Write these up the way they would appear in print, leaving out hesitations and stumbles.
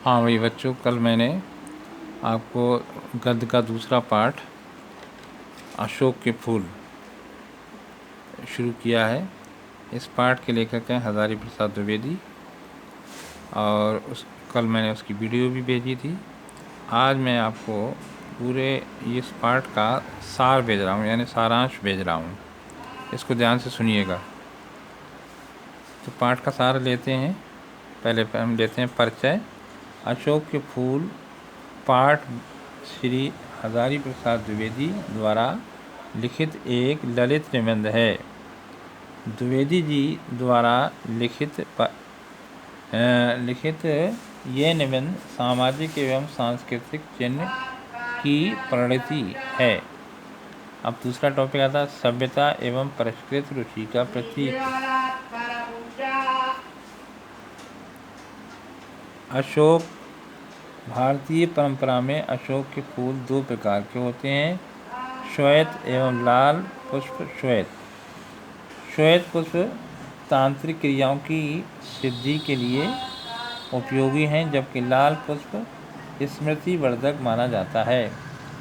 हाँ भाई बच्चों, कल मैंने आपको गद्य का दूसरा पाठ अशोक के फूल शुरू किया है। इस पाठ के लेखक हैं हज़ारी प्रसाद द्विवेदी और कल मैंने उसकी वीडियो भी भेजी थी। आज मैं आपको पूरे इस पाठ का सार भेज रहा हूँ, यानी सारांश भेज रहा हूँ। इसको ध्यान से सुनिएगा। तो पाठ का सार लेते हैं। पहले हम लेते हैं परिचय। अशोक के फूल पाठ श्री हज़ारी प्रसाद द्विवेदी द्वारा लिखित एक ललित निबंध है। द्विवेदी जी द्वारा लिखित ये निबंध सामाजिक एवं सांस्कृतिक चिन्ह की परिणति है। अब दूसरा टॉपिक आता है सभ्यता एवं परिष्कृत रुचि का प्रतीक। अशोक। भारतीय परंपरा में अशोक के फूल दो प्रकार के होते हैं, श्वेत एवं लाल पुष्प श्वेत। श्वेत पुष्प तांत्रिक क्रियाओं की सिद्धि के लिए उपयोगी हैं, जबकि लाल पुष्प स्मृतिवर्धक माना जाता है।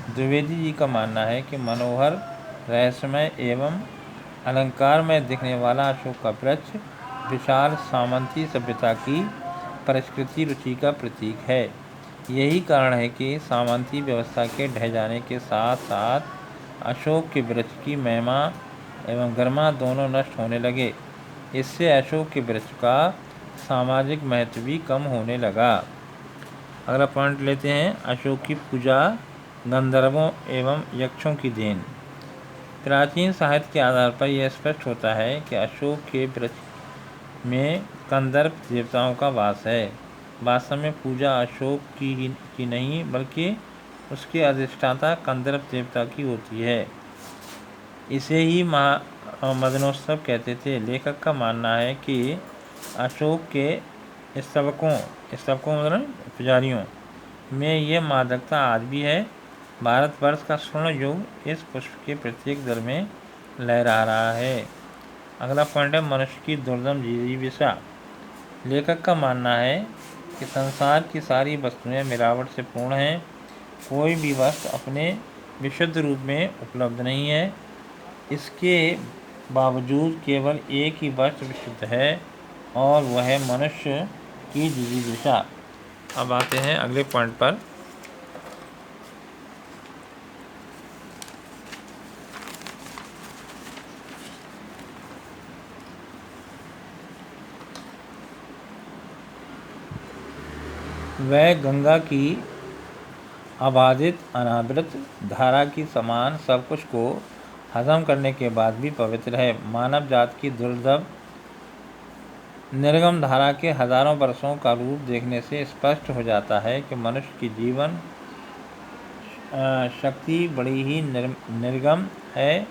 द्विवेदी जी का मानना है कि मनोहर, रहस्यमय एवं अलंकार में दिखने वाला अशोक का वृक्ष विशाल सामंती सभ्यता की परिष्कृति रुचि का प्रतीक है। यही कारण है कि सामंती व्यवस्था के ढह जाने के साथ साथ अशोक के वृक्ष की महिमा एवं गरिमा दोनों नष्ट होने लगे। इससे अशोक के वृक्ष का सामाजिक महत्व भी कम होने लगा। अगला पॉइंट लेते हैं, अशोक की पूजा गंधर्वों एवं यक्षों की देन। प्राचीन साहित्य के आधार पर यह स्पष्ट होता है कि अशोक के वृक्ष में गंधर्व देवताओं का वास है। वास्तव में पूजा अशोक की नहीं बल्कि उसके अधिष्ठाता गंधर्व देवता की होती है। इसे ही मदनोत्सव कहते थे। लेखक का मानना है कि अशोक के स्तवकों मतलब पुजारियों में ये मादकता आज भी है। भारतवर्ष का स्वर्ण युग इस पुष्प के प्रत्येक दल में लहरा रहा है। अगला पॉइंट है मनुष्य की दुर्दम जीविका। लेखक का मानना है कि संसार की सारी वस्तुएं मिलावट से पूर्ण हैं। कोई भी वस्तु अपने विशुद्ध रूप में उपलब्ध नहीं है। इसके बावजूद केवल एक ही वस्तु विशुद्ध है और वह है मनुष्य की जिजीविषा। अब आते हैं अगले पॉइंट पर। वह गंगा की अबाधित अनावृत धारा की समान सब कुछ को हजम करने के बाद भी पवित्र है। मानव जात की दुर्लभ निर्गम धारा के हजारों वर्षों का रूप देखने से स्पष्ट हो जाता है कि मनुष्य की जीवन शक्ति बड़ी ही निर्गम है।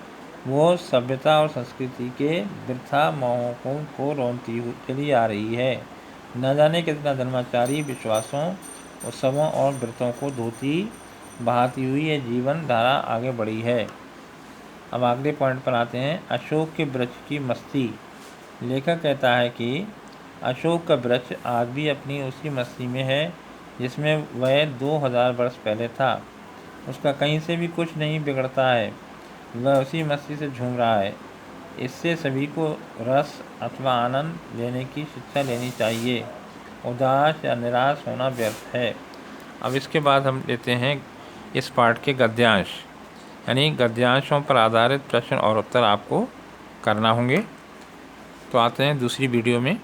वो सभ्यता और संस्कृति के वृथा मोहों को रोनती चली आ रही है। न जाने कितना धर्माचारी विश्वासों, उत्सवों और व्रतों को धोती बहाती हुई ये जीवन धारा आगे बढ़ी है। अब अगले पॉइंट पर आते हैं, अशोक के वृक्ष की मस्ती। लेखक कहता है कि अशोक का वृक्ष आज भी अपनी उसी मस्ती में है जिसमें वह 2000 वर्ष पहले था। उसका कहीं से भी कुछ नहीं बिगड़ता है, वह उसी मस्ती से झूम रहा है। इससे सभी को रस अथवा आनंद लेने की शिक्षा लेनी चाहिए। उदास या निराश होना व्यर्थ है। अब इसके बाद हम लेते हैं इस पाठ के गद्यांश, यानी गद्यांशों पर आधारित प्रश्न और उत्तर आपको करना होंगे। तो आते हैं दूसरी वीडियो में।